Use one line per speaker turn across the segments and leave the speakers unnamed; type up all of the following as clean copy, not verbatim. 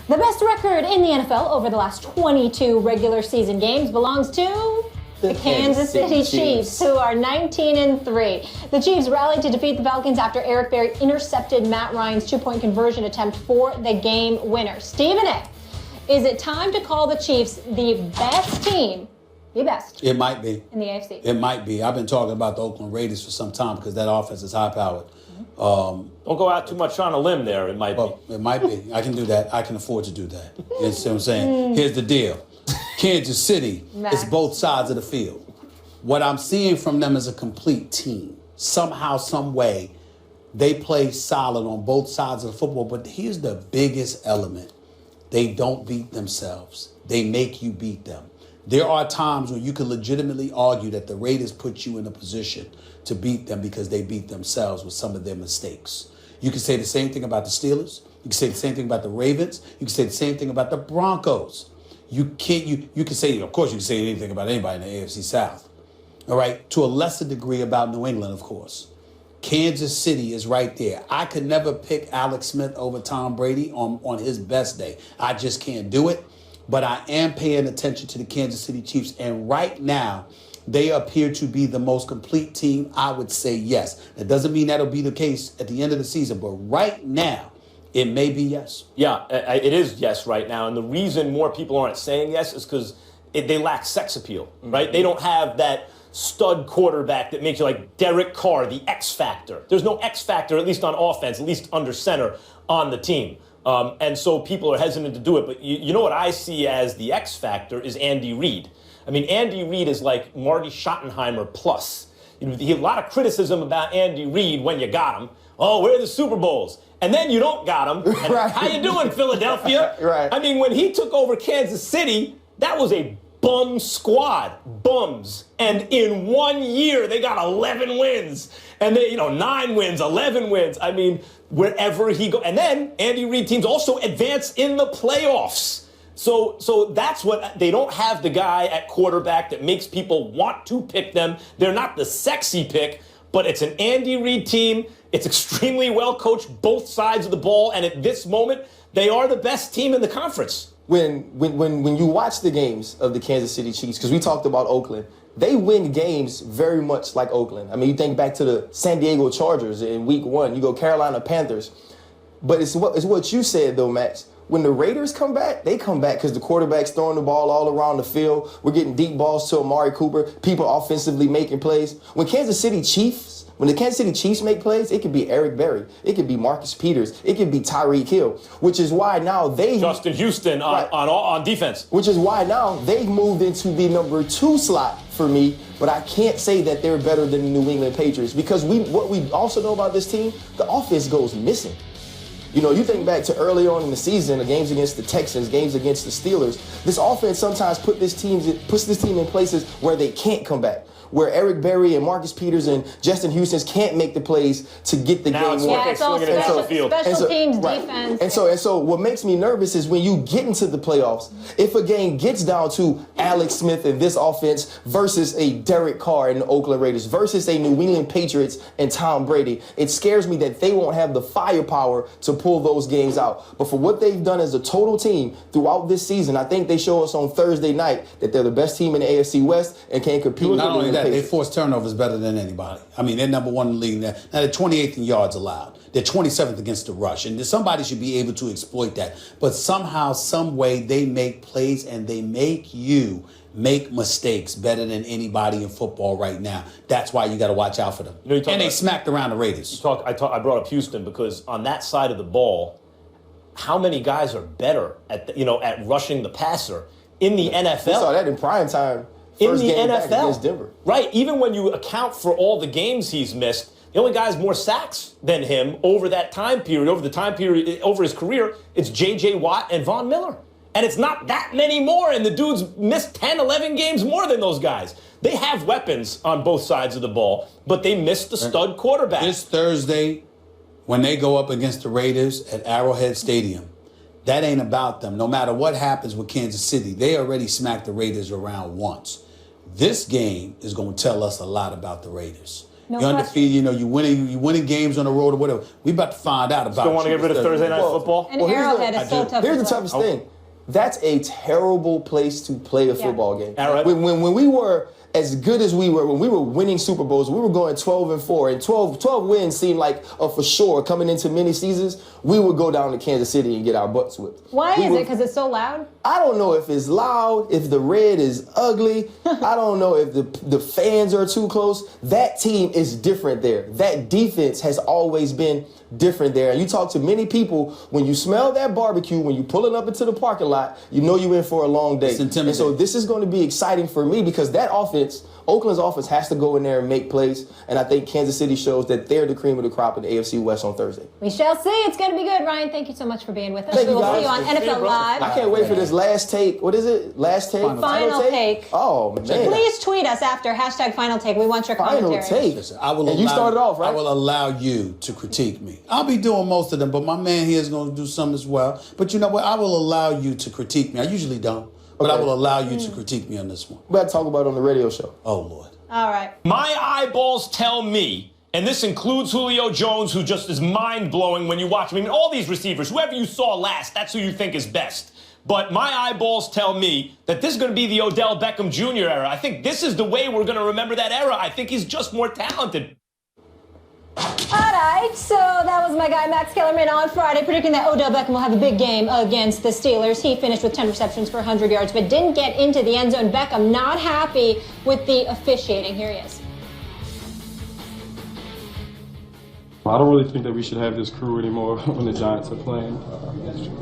The best record in the NFL over the last 22 regular season games belongs to the Kansas City Chiefs, who are 19-3. The Chiefs rallied to defeat the Falcons after Eric Berry intercepted Matt Ryan's two-point conversion attempt for the game winner. Stephen A., is it time to call the Chiefs the best team, the best?
It might be.
In the AFC?
It might be. I've been talking about the Oakland Raiders for some time because that offense is high-powered.
Don't go out too much on a limb there. It might be.
It might be. I can do that. I can afford to do that. You see what I'm saying? Here's the deal. Kansas City is both sides of the field. What I'm seeing from them is a complete team. Somehow, some way, they play solid on both sides of the football. But here's the biggest element. They don't beat themselves. They make you beat them. There are times when you can legitimately argue that the Raiders put you in a position to beat them because they beat themselves with some of their mistakes. You can say the same thing about the Steelers. You can say the same thing about the Ravens. You can say the same thing about the Broncos. You can say, of course, you can say anything about anybody in the AFC South. All right? To a lesser degree about New England, of course. Kansas City is right there. I could never pick Alex Smith over Tom Brady on his best day. I just can't do it. But I am paying attention to the Kansas City Chiefs. And right now, they appear to be the most complete team. I would say yes. That doesn't mean that'll be the case at the end of the season. But right now, it may be yes.
Yeah, it is yes right now. And the reason more people aren't saying yes is because they lack sex appeal, right? They don't have that stud quarterback that makes you like Derek Carr, the X factor. There's no X factor, at least on offense, at least under center on the team. And so people are hesitant to do it. But you know what I see as the X factor is Andy Reid. I mean, Andy Reid is like Marty Schottenheimer plus. You know, a lot of criticism about Andy Reid when you got him. Oh, where are the Super Bowls? And then you don't got him.
Right.
How you doing, Philadelphia?
Right.
I mean, when he took over Kansas City, that was a bum squad, bums. And in 1 year, they got 11 wins. And they, 9 wins, 11 wins. I mean, wherever he goes. And then Andy Reid teams also advance in the playoffs. So that's what, they don't have the guy at quarterback that makes people want to pick them. They're not the sexy pick, but it's an Andy Reid team. It's extremely well coached, both sides of the ball. And at this moment, they are the best team in the conference.
When you watch the games of the Kansas City Chiefs, because we talked about Oakland, they win games very much like Oakland. I mean, you think back to the San Diego Chargers in week 1, you go Carolina Panthers. But it's what you said, though, Max. When the Raiders come back, they come back because the quarterback's throwing the ball all around the field. We're getting deep balls to Amari Cooper. People offensively making plays. When the Kansas City Chiefs make plays, it could be Eric Berry. It could be Marcus Peters. It could be Tyreek Hill, which is why now
Justin Houston on defense.
Which is why now they've moved into the number 2 slot for me, but I can't say that they're better than the New England Patriots because what we also know about this team, the offense goes missing. You think back to early on in the season, the games against the Texans, games against the Steelers. This offense sometimes puts this team in places where they can't come back, where Eric Berry and Marcus Peters and Justin Houston can't make the plays to get the game won.
Yeah, it's all special teams, defense.
And so what makes me nervous is when you get into the playoffs, if a game gets down to Alex Smith and this offense versus a Derek Carr and the Oakland Raiders versus a New England Patriots and Tom Brady, it scares me that they won't have the firepower to pull those games out. But for what they've done as a total team throughout this season, I think they show us on Thursday night that they're the best team in the AFC West and can compete.
Not only that, they force turnovers better than anybody. I mean, they're number 1 in the league now. Now, they're 28th in yards allowed. They're 27th against the rush. And somebody should be able to exploit that. But somehow, some way, they make plays and they make you make mistakes better than anybody in football right now. That's why you got to watch out for them. And they smacked around the Raiders.
I brought up Houston because on that side of the ball, how many guys are better at at rushing the passer in the NFL?
We saw that in prime time.
In the
game
NFL,
back against Denver.
Right? Even when you account for all the games he's missed, the only guy has more sacks than him over that time period, over his career, it's J.J. Watt and Von Miller. And it's not that many more, and the dudes missed 10, 11 games more than those guys. They have weapons on both sides of the ball, but they missed the stud quarterback.
This Thursday, when they go up against the Raiders at Arrowhead Stadium, that ain't about them. No matter what happens with Kansas City, they already smacked the Raiders around once. This game is going to tell us a lot about the Raiders.
No
You're undefeated. You know, you winning games on the road or whatever. We about to find out about.
Don't want to get rid of Thursday night football.
And Arrowhead is so tough.
Here's the
as well.
toughest thing. That's a terrible place to play a football game.
All right.
When we were as good as we were, when we were winning Super Bowls, we were going 12-4, and 12 wins seemed like a for sure. Coming into many seasons, we would go down to Kansas City and get our butts whipped.
Why is it? Because it's so loud?
I don't know if it's loud, if the red is ugly. I don't know if the fans are too close. That team is different there. That defense has always been different there. And you talk to many people, when you smell that barbecue, when you pulling up into the parking lot, you know you're in for a long day.
It's intimidating.
And so this is going to be exciting for me because that offense, Oakland's offense, has to go in there and make plays. And I think Kansas City shows that they're the cream of the crop in the AFC West on Thursday.
We shall see. It's going to be good. Ryan, thank you so much for being with us.
Thank
We
you,
will
guys.
see you on NFL Live.
I can't wait for this last take. What is it? Last take?
Final take.
Oh, man.
Please tweet us after #Final Take. We want your commentary.
Final take.
Listen, I will
And you started off, right?
I will allow you to critique me. I'll be doing most of them, but my man here is going to do some as well. But you know what? I will allow you to critique me. I usually don't, but I will allow you to critique me on this one.
We got to talk about it on the radio show.
Oh, Lord.
All right.
My eyeballs tell me, and this includes Julio Jones, who just is mind-blowing when you watch him. I mean, all these receivers, whoever you saw last, that's who you think is best. But my eyeballs tell me that this is going to be the Odell Beckham Jr. era. I think this is the way we're going to remember that era. I think he's just more talented.
All right, so that was my guy Max Kellerman on Friday predicting that Odell Beckham will have a big game against the Steelers. He finished with 10 receptions for 100 yards, but didn't get into the end zone. Beckham not happy with the officiating. Here he is.
I don't really think that we should have this crew anymore when the Giants are playing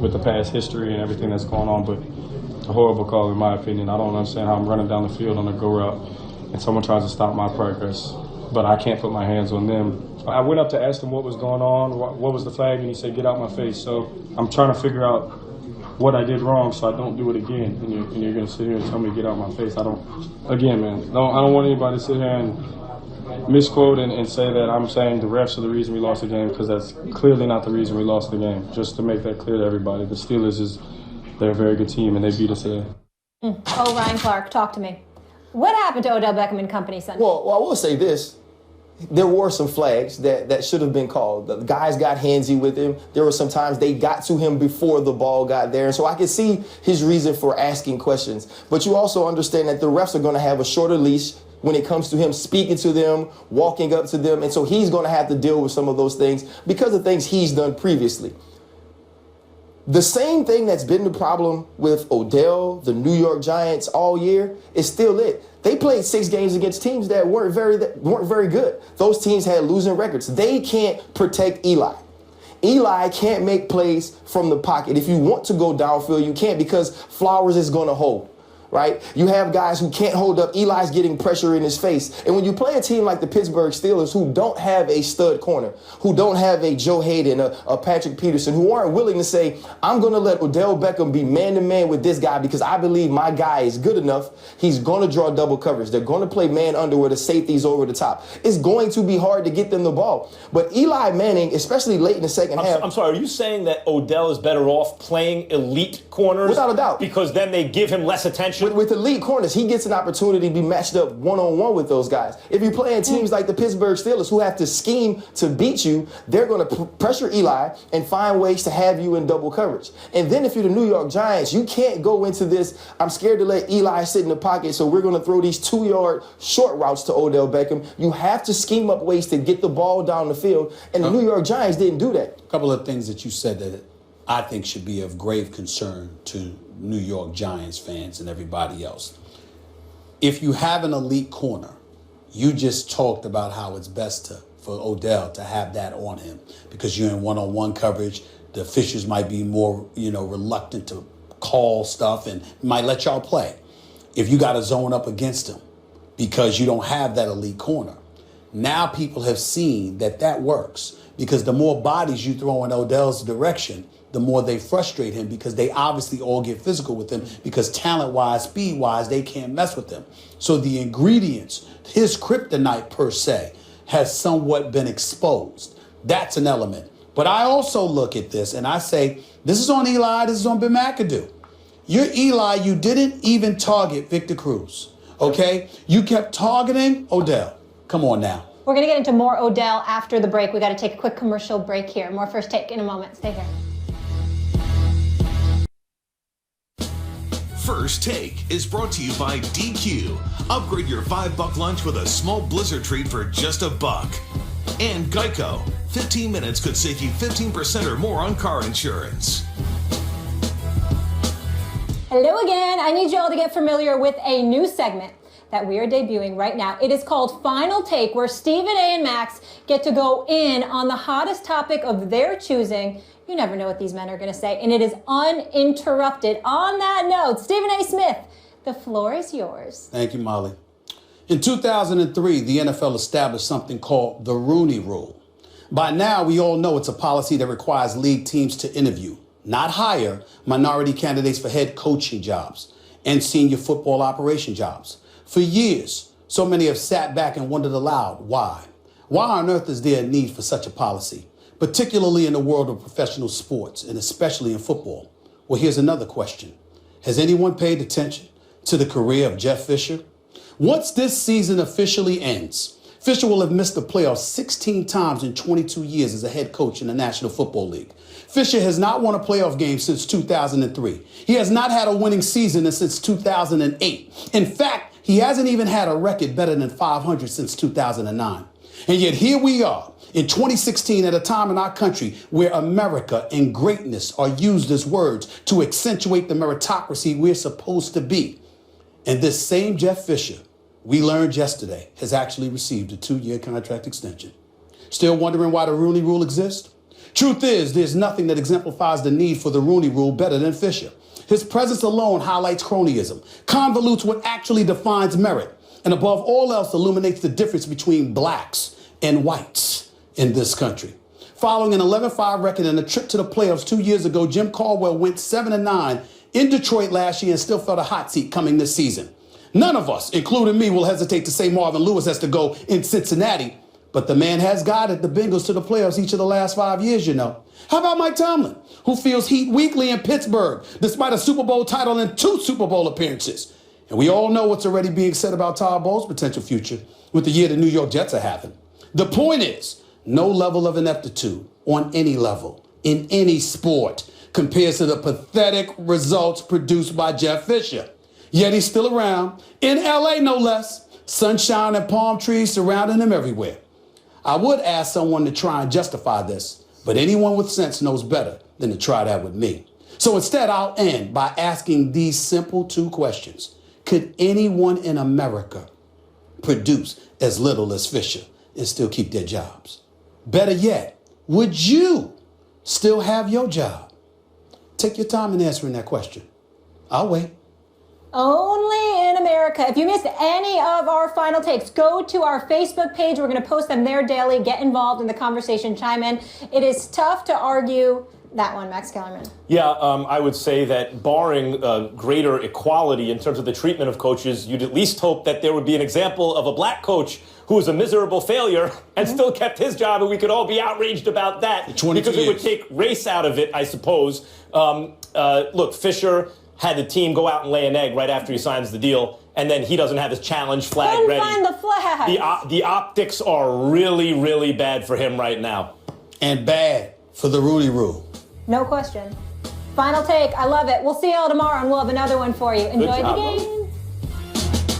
with the past history and everything that's going on, but a horrible call in my opinion. I don't understand how I'm running down the field on a go route and someone tries to stop my progress, but I can't put my hands on them. I went up to ask him what was going on, what was the flag, and he said, get out my face. So I'm trying to figure out what I did wrong so I don't do it again. And you're going to sit here and tell me to get out my face. I don't want anybody to sit here and misquote and say that I'm saying the refs are the reason we lost the game, because that's clearly not the reason we lost the game. Just to make that clear to everybody, the Steelers they're a very good team, and they beat us today.
Oh, Ryan Clark, talk to me. What happened to Odell Beckham and company Sunday?
Well, I will say this. There were some flags that should have been called. The guys got handsy with him. There were some times they got to him before the ball got there. And so I can see his reason for asking questions. But you also understand that the refs are going to have a shorter leash when it comes to him speaking to them, walking up to them. And so he's going to have to deal with some of those things because of things he's done previously. The same thing that's been the problem with Odell, the New York Giants all year, is still it. They played 6 games against teams that weren't very good. Those teams had losing records. They can't protect Eli. Eli can't make plays from the pocket. If you want to go downfield, you can't because Flowers is going to hold. Right? You have guys who can't hold up. Eli's getting pressure in his face. And when you play a team like the Pittsburgh Steelers, who don't have a stud corner, who don't have a Joe Hayden, a Patrick Peterson, who aren't willing to say, I'm going to let Odell Beckham be man-to-man with this guy because I believe my guy is good enough. He's going to draw double coverage. They're going to play man under where the safety's over the top. It's going to be hard to get them the ball. But Eli Manning, especially late in the second half.
I'm sorry, are you saying that Odell is better off playing elite corners?
Without a doubt.
Because then they give him less attention?
With elite corners, he gets an opportunity to be matched up one-on-one with those guys. If you're playing teams like the Pittsburgh Steelers who have to scheme to beat you, they're going to pressure Eli and find ways to have you in double coverage. And then if you're the New York Giants, you can't go into this, I'm scared to let Eli sit in the pocket, so we're going to throw these 2-yard short routes to Odell Beckham. You have to scheme up ways to get the ball down the field, and the New York Giants didn't do that.
A couple of things that you said that I think should be of grave concern to New York Giants fans and everybody else. If you have an elite corner, you just talked about how it's best for Odell to have that on him because you're in one-on-one coverage. The officials might be more, reluctant to call stuff and might let y'all play. If you got to zone up against him because you don't have that elite corner, now people have seen that works because the more bodies you throw in Odell's direction, the more they frustrate him because they obviously all get physical with him because talent-wise, speed-wise, they can't mess with him. So the ingredients, his kryptonite per se, has somewhat been exposed. That's an element. But I also look at this and I say, this is on Eli, this is on Ben McAdoo. You're Eli, you didn't even target Victor Cruz, okay? You kept targeting Odell. Come on now.
We're going to get into more Odell after the break. We got to take a quick commercial break here. More First Take in a moment. Stay here.
First Take is brought to you by DQ. Upgrade your $5 lunch with a small Blizzard treat for just $1. And Geico. 15 minutes could save you 15% or more on car insurance.
Hello again. I need you all to get familiar with a new segment that we are debuting right now. It is called Final Take, where Stephen A. and Max get to go in on the hottest topic of their choosing. You never know what these men are going to say, and it is uninterrupted. On that note, Stephen A. Smith, the floor is yours.
Thank you, Molly. In 2003, the NFL established something called the Rooney Rule. By now, we all know it's a policy that requires league teams to interview, not hire, minority candidates for head coaching jobs and senior football operation jobs. For years, so many have sat back and wondered aloud, why? Why on earth is there a need for such a policy, particularly in the world of professional sports and especially in football? Well, here's another question. Has anyone paid attention to the career of Jeff Fisher? Once this season officially ends, Fisher will have missed the playoffs 16 times in 22 years as a head coach in the National Football League. Fisher has not won a playoff game since 2003. He has not had a winning season since 2008. In fact, he hasn't even had a record better than 500 since 2009. And yet here we are in 2016 at a time in our country where America and greatness are used as words to accentuate the meritocracy we're supposed to be. And this same Jeff Fisher, we learned yesterday, has actually received a 2-year contract extension. Still wondering why the Rooney Rule exists? Truth is, there's nothing that exemplifies the need for the Rooney Rule better than Fisher. His presence alone highlights cronyism, convolutes what actually defines merit, and above all else illuminates the difference between blacks and whites in this country. Following an 11-5 record and a trip to the playoffs 2 years ago, Jim Caldwell went 7-9 in Detroit last year and still felt a hot seat coming this season. None of us, including me, will hesitate to say Marvin Lewis has to go in Cincinnati, but the man has guided the Bengals to the playoffs each of the last 5 years, you know. How about Mike Tomlin, who feels heat weekly in Pittsburgh, despite a Super Bowl title and 2 Super Bowl appearances? And we all know what's already being said about Todd Bowles' potential future with the year the New York Jets are having. The point is, no level of ineptitude on any level, in any sport, compares to the pathetic results produced by Jeff Fisher. Yet he's still around, in LA no less, sunshine and palm trees surrounding him everywhere. I would ask someone to try and justify this, but anyone with sense knows better than to try that with me. So instead, I'll end by asking these simple 2 questions. Could anyone in America produce as little as Fisher and still keep their jobs? Better yet, would you still have your job? Take your time in answering that question. I'll wait.
Only in America. If you missed any of our final takes, go to our Facebook page. We're going to post them there daily. Get involved in the conversation. Chime in. It is tough to argue that one, Max Kellerman.
Yeah, I would say that barring greater equality in terms of the treatment of coaches, you'd at least hope that there would be an example of a black coach who was a miserable failure and still kept his job, and we could all be outraged about that because it would take race out of it, I suppose. Look, Fisher had the team go out and lay an egg right after he signs the deal, and then he doesn't have his challenge flag ready.
Find the flag.
The optics are really, really bad for him right now.
And bad for the Rooney Rule.
No question. Final take. I love it. We'll see y'all tomorrow, and we'll have another one for you. Enjoy the game.